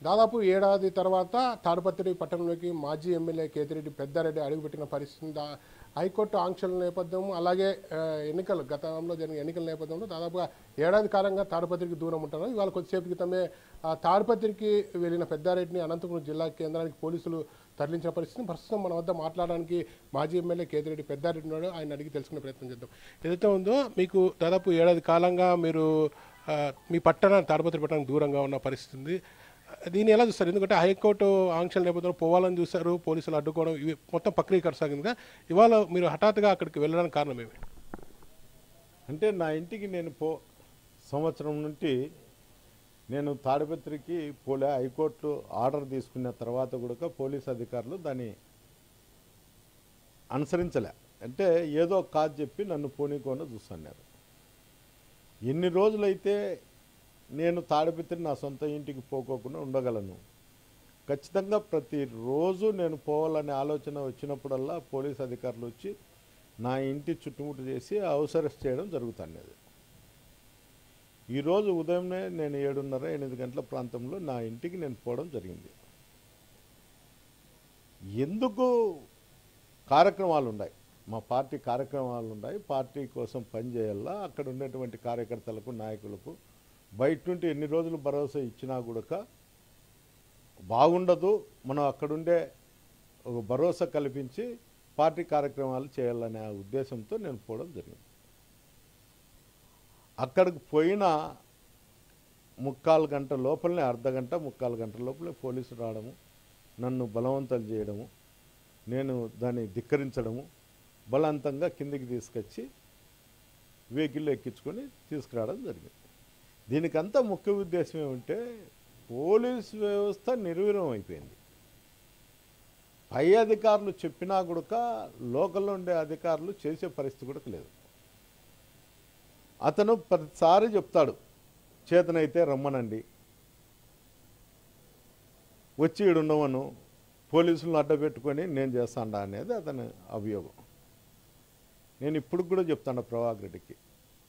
దాదాపు ఏడాది తర్వాత తాడిపత్రి పట్టణంలోకి మాజీ ఎమ్మెల్యే కేతిరెడ్డి పెద్దారెడ్డి అడుగుపెట్టిన పరిస్థితి హైకోర్టు ఆంక్షల నేపథ్యం అలాగే ఎన్నికలు గతంలో జరిగిన ఎన్నికల నేపథ్యంలో దాదాపుగా ఏడాది కాలంగా తాడిపత్రికి దూరం ఉంటారు. ఇవాళ కొద్దిసేపు క్రితమే తాడిపత్రికి వెళ్ళిన పెద్దారెడ్డిని అనంతపురం జిల్లా కేంద్రానికి పోలీసులు తరలించిన పరిస్థితిని ప్రస్తుతం మన వద్ద మాట్లాడడానికి మాజీ ఎమ్మెల్యే కేతిరెడ్డి పెద్దారెడ్డి ఉన్నాడు. ఆయన అడిగి తెలుసుకునే ప్రయత్నం చేద్దాం. ఏదైతే ఉందో మీకు దాదాపు ఏడాది కాలంగా మీరు మీ తాడిపత్రి పట్టణానికి దూరంగా ఉన్న పరిస్థితి ఉంది. దీన్ని ఎలా చూస్తారు? ఎందుకంటే హైకోర్టు ఆంక్షల నేపథ్యంలో పోవాలని చూశారు, పోలీసులు అడ్డుకోవడం, ఇవి మొత్తం ప్రక్రియ కొనసాగిందిగా. ఇవాళ మీరు హఠాత్తుగా అక్కడికి వెళ్ళడానికి కారణం ఏమి? అంటే నా ఇంటికి నేను సంవత్సరం నుండి నేను తాడిపత్రికి పోలే. హైకోర్టు ఆర్డర్ తీసుకున్న తర్వాత కూడా పోలీస్ అధికారులు దాన్ని అనుసరించలే. అంటే ఏదో కాదు చెప్పి నన్ను పోనీకోన చూస్తున్నారు. ఎన్ని రోజులైతే నేను తాడిపత్రి నా సొంత ఇంటికి పోకోకుండా ఉండగలను? ఖచ్చితంగా ప్రతిరోజు నేను పోవాలనే ఆలోచన వచ్చినప్పుడల్లా పోలీస్ అధికారులు వచ్చి నా ఇంటి చుట్టుముట్టు చేసి అవసరస్ చేయడం జరుగుతున్నది. ఈరోజు ఉదయమే నేను 7:30-8 గంటల ప్రాంతంలో నా ఇంటికి నేను పోవడం జరిగింది. ఎందుకు కార్యక్రమాలు ఉన్నాయి, మా పార్టీ కార్యక్రమాలు ఉన్నాయి, పార్టీ కోసం పనిచేయాలా. అక్కడ ఉన్నటువంటి కార్యకర్తలకు నాయకులకు బయట నుండి ఎన్ని రోజులు భరోసా ఇచ్చినా కూడా బాగుండదు. మనం అక్కడుండే ఒక భరోసా కల్పించి పార్టీ కార్యక్రమాలు చేయాలనే ఉద్దేశంతో నేను పోవడం జరిగింది. అక్కడికి పోయిన 3/4 గంట లోపలనే, అర్ధగంట 3/4 గంట లోపలే పోలీసులు రావడము, నన్ను బలవంతాలు చేయడము, నేను దాన్ని ధిక్కరించడము, బలవంతంగా కిందికి తీసుకొచ్చి వెహికల్ ఎక్కించుకొని తీసుకురావడం జరిగింది. దీనికంతా ముఖ్య ఉద్దేశం ఏమంటే పోలీస్ వ్యవస్థ నిర్వీర్యం అయిపోయింది. పై అధికారులు చెప్పినా కూడా లోకల్లో ఉండే అధికారులు చేసే పరిస్థితి కూడా లేదు. అతను ప్రతిసారి చెప్తాడు, చేతనైతే రమ్మనండి, వచ్చి ఈడున్నవను పోలీసులను అడ్డపెట్టుకొని నేను చేస్తాడా అనేది అతని అభియోగం. నేను ఇప్పుడు కూడా చెప్తాను ప్రభాకర్ రెడ్డికి,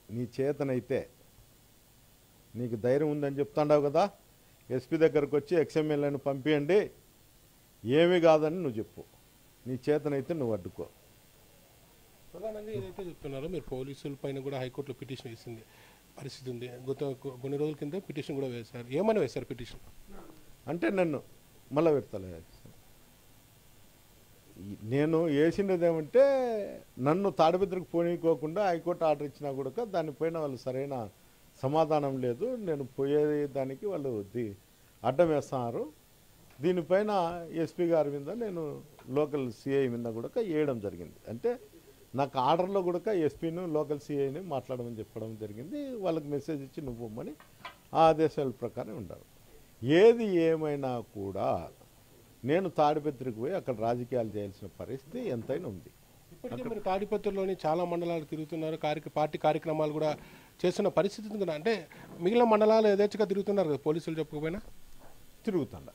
నీ చేతనైతే, నీకు ధైర్యం ఉందని చెప్తాడావు కదా, ఎస్పీ దగ్గరకు వచ్చి ఎక్స్ఎమ్మెల్యేని పంపించండి, ఏమీ కాదని నువ్వు చెప్పు, నీ చేతనైతే నువ్వు అడ్డుకో. ప్రధానంగా ఏదైతే చెప్తున్నారో మీరు పోలీసుల పైన కూడా హైకోర్టులో పిటిషన్ వేసింది పరిస్థితి ఉంది. కొన్ని రోజుల కింద పిటిషన్ కూడా వేశారు. ఏమని వేశారు పిటిషన్? అంటే నన్ను మళ్ళా పెడతలే, నేను వేసినది ఏమంటే నన్ను తాడిపత్రికి పోనీకోకుండా హైకోర్టు ఆర్డర్ ఇచ్చినా కూడా దానిపైన వాళ్ళు సరైన సమాధానం లేదు, నేను పోయేదానికి వాళ్ళు అడ్డం వేస్తున్నారు. దీనిపైన ఎస్పీ గారి మీద నేను లోకల్ సిఐ మీద కూడా వేయడం జరిగింది. అంటే నాకు ఆర్డర్లో కూడా ఎస్పీను లోకల్ సిఐని మాట్లాడమని చెప్పడం జరిగింది. వాళ్ళకి మెసేజ్ ఇచ్చి నువ్వు పొమ్మని ఆ ఆదేశాల ప్రకారం ఉండాలి. ఏది ఏమైనా కూడా నేను తాడిపత్రికి పోయి అక్కడ రాజకీయాలు చేయాల్సిన పరిస్థితి ఎంతైనా ఉంది. ఇప్పటికే మీరు తాడిపత్రిలోని చాలా మండలాలు తిరుగుతున్నారు, పార్టీ కార్యక్రమాలు కూడా చేస్తున్న పరిస్థితి ఉంది కదా. అంటే మిగిలిన మండలాలు యథేచ్ఛగా తిరుగుతున్నారు కదా, పోలీసులు చెప్పకపోయినా? తిరుగుతాండ,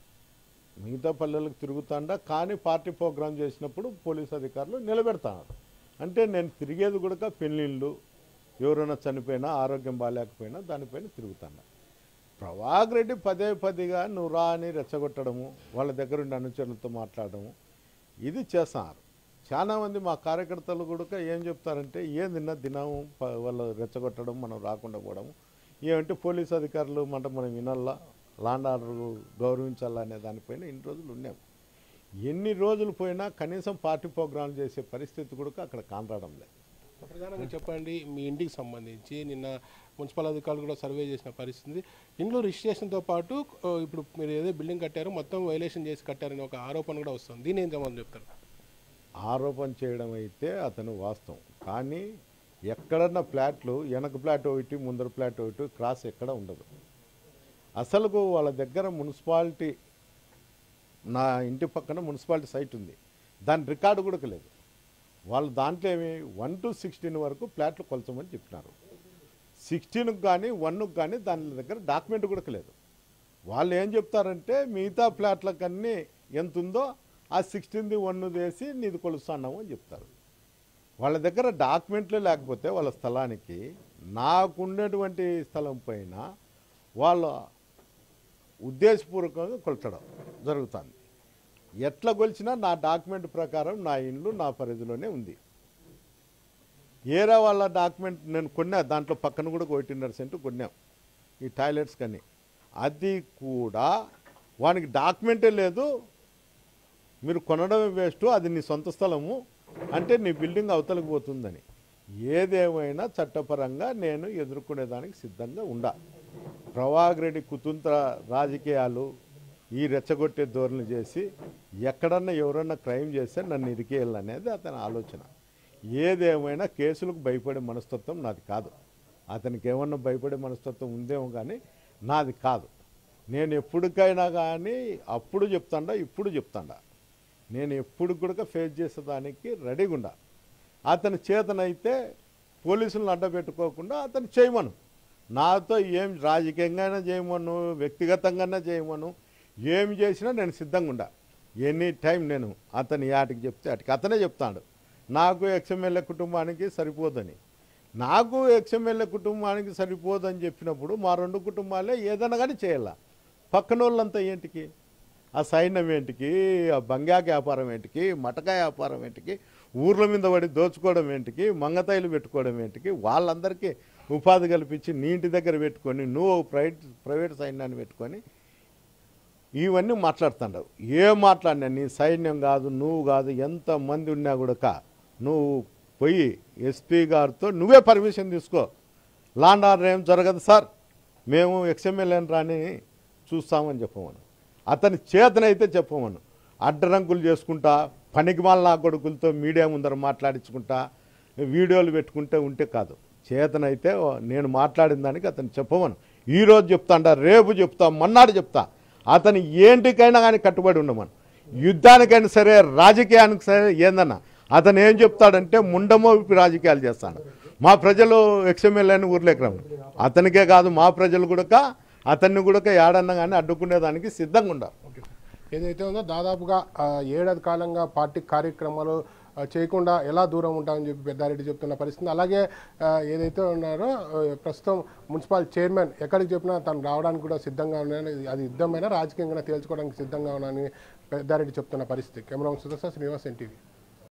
మిగతా పల్లెలకు తిరుగుతాండ, కానీ పార్టీ ప్రోగ్రాం చేసినప్పుడు పోలీసు అధికారులు నిలబెడతారు. అంటే నేను తిరిగేది కూడా పెళ్ళిళ్ళు, ఎవరైనా చనిపోయినా, ఆరోగ్యం బాగాలేకపోయినా దానిపైన తిరుగుతాండ. ప్రభాకర్ రెడ్డి పదేగా నువ్వు రా అని రెచ్చగొట్టడము, వాళ్ళ దగ్గర ఉండి అనుచరులతో మాట్లాడడము, ఇది చేస్తున్నారు. చాలామంది మా కార్యకర్తలు కూడా ఏం చెప్తారంటే, ఏం దినము వాళ్ళు రెచ్చగొట్టడం, మనం రాకుండా పోవడము, ఏమంటే పోలీసు అధికారులు మనం వినాలా, లాండ్ ఆర్డర్ గౌరవించాలా అనే దానిపైన ఇన్ని రోజులు ఉన్నాము. ఎన్ని రోజులు పోయినా కనీసం పార్టీ ప్రోగ్రాంలు చేసే పరిస్థితి కూడా అక్కడ కానరావడం లేదు. ప్రధానంగా చెప్పండి, మీ ఇంటికి సంబంధించి నిన్న మున్సిపల్ అధికారులు కూడా సర్వే చేసిన పరిస్థితి, ఇంట్లో రిజిస్ట్రేషన్తో పాటు ఇప్పుడు మీరు ఏదో బిల్డింగ్ కట్టారో మొత్తం వైలేషన్ చేసి కట్టారని ఒక ఆరోపణ కూడా వస్తుంది. దీని ఏం జవాబు చెప్తారు? ఆరోపణ చేయడం అయితే అతను వాస్తవం, కానీ ఎక్కడన్నా ఫ్లాట్లు, వెనక ఫ్లాట్ ఒకటి ముందర ఫ్లాట్ ఒకటి క్రాస్ ఎక్కడ ఉండదు. అసలుకు వాళ్ళ దగ్గర మున్సిపాలిటీ, నా ఇంటి పక్కన మున్సిపాలిటీ సైట్ ఉంది, దాని రికార్డు కూడా లేదు. వాళ్ళు దాంట్లో ఏమి 1 to 16 వరకు ఫ్లాట్లు కొలచమని చెప్పినారు. 16కు కానీ 1కు కానీ దాని దగ్గర డాక్యుమెంట్ కూడా లేదు. వాళ్ళు ఏం చెప్తారంటే మిగతా ఫ్లాట్లకన్నీ ఎంత ఉందో ఆ 16ది 1 వేసి నీది కొలుస్తున్నాము అని చెప్తారు. వాళ్ళ దగ్గర డాక్యుమెంట్లు లేకపోతే వాళ్ళ స్థలానికి, నాకుండేటువంటి స్థలం పైన వాళ్ళ ఉద్దేశపూర్వకంగా కొలచడం జరుగుతుంది. ఎట్లా కొలిచినా నా డాక్యుమెంట్ ప్రకారం నా ఇండ్లు నా పరిధిలోనే ఉంది. ఏరా వాళ్ళ డాక్యుమెంట్ నేను కొన్నా, దాంట్లో పక్కన కూడా 1.5 సెంటు కొన్నాం ఈ టాయిలెట్స్ కానీ. అది కూడా వానికి డాక్యుమెంటే లేదు, మీరు కొనడమే వేస్ట్, అది నీ సొంత స్థలము అంటే నీ బిల్డింగ్ అవతలకు పోతుందని. ఏదేమైనా చట్టపరంగా నేను ఎదుర్కొనేదానికి సిద్ధంగా ఉండా. ప్రభాకర్ రెడ్డి కుతంత్ర రాజకీయాలు ఈ రెచ్చగొట్టే ధోరణి చేసి ఎక్కడన్నా ఎవరన్నా క్రైమ్ చేస్తే నన్ను ఇరికేయాలనేది అతని ఆలోచన. ఏదేమైనా కేసులకు భయపడే మనస్తత్వం నాది కాదు. అతనికి ఏమన్నా భయపడే మనస్తత్వం ఉందేమో కానీ నాది కాదు. నేను ఎప్పటికైనా కానీ అప్పుడు చెప్తాడా, ఇప్పుడు చెప్తాడా, నేను ఎప్పుడు కూడా ఫేస్ చేసేదానికి రెడీగా ఉండా. అతని చేతనైతే పోలీసులను అడ్డపెట్టుకోకుండా అతను చేయమను. నాతో ఏం రాజకీయంగానే చేయమను, వ్యక్తిగతంగానే చేయమను, ఏమి చేసినా నేను సిద్ధంగా ఉండా. ఎనీ టైం నేను అతని యాటికి చెప్తే అటుకి అతనే చెప్తాడు. నాకు ఎక్స్ఎమ్మెల్యే కుటుంబానికి సరిపోదని, నాకు ఎక్స్ఎమ్మెల్యే కుటుంబానికి సరిపోదని చెప్పినప్పుడు మా 2 కుటుంబాలే ఏదైనా కానీ చేయాల. పక్కన వాళ్ళంతా ఏంటికి, ఆ సైన్యం ఏంటికి, ఆ బంగాక వ్యాపారం ఏంటికి, మటకా వ్యాపారం ఏంటికి, ఊర్ల మీద పడి దోచుకోవడం ఏంటికి, మంగతాయిలు పెట్టుకోవడం ఏంటికి, వాళ్ళందరికీ ఉపాధి కల్పించి నీ ఇంటి దగ్గర పెట్టుకొని నువ్వు ప్రైవేట్ సైన్యాన్ని పెట్టుకొని ఇవన్నీ మాట్లాడుతున్నావు. ఏం మాట్లాడినా నీ సైన్యం కాదు, నువ్వు కాదు, ఎంతమంది ఉన్నా కూడా నువ్వు పోయి ఎస్పీ గారితో నువ్వే పర్మిషన్ తీసుకో. లాండ్ ఆర్డర్ ఏం జరగదు సార్, మేము ఎక్స్ఎమ్మెల్యేని రాని చూస్తామని చెప్పమను. అతని చేతనైతే చెప్పమను. అడ్డరంకులు చేసుకుంటా, పనికిమాల నా కొడుకులతో మీడియా ముందర మాట్లాడించుకుంటా, వీడియోలు పెట్టుకుంటే ఉంటే కాదు. చేతనైతే నేను మాట్లాడిన దానికి అతను చెప్పమను. ఈరోజు చెప్తాండా, రేపు చెప్తా, మన్నాడు చెప్తా. అతను ఏంటికైనా కానీ కట్టుబడి ఉండమను. యుద్ధానికైనా సరే, రాజకీయానికి సరే, ఏందన్నా అతను ఏం చెప్తాడంటే ముండమోపి రాజకీయాలు చేస్తాను. మా ప్రజలు ఎక్స్ఎమ్మెల్యేని ఊర్లోకి రమ్మను. అతనికే కాదు, మా ప్రజలు కూడా అతన్ని కూడా ఏడన్నా కానీ అడ్డుకునేదానికి సిద్ధంగా ఉండాలి. ఏదైతే ఉందో దాదాపుగా 7 ఏడాది కాలంగా పార్టీ కార్యక్రమాలు చేయకుండా ఎలా దూరం ఉంటామని చెప్పి పెద్దారెడ్డి చెప్తున్న పరిస్థితి. అలాగే ఏదైతే ఉన్నారో ప్రస్తుతం మున్సిపల్ చైర్మన్ ఎక్కడికి చెప్పినా తను రావడానికి కూడా సిద్ధంగా ఉన్నాయని, అది యుద్ధమైన రాజకీయంగా తేల్చుకోవడానికి సిద్ధంగా ఉన్నాయని పెద్దారెడ్డి చెప్తున్న పరిస్థితి. Camera Sudarshan, Srinivas, NTV.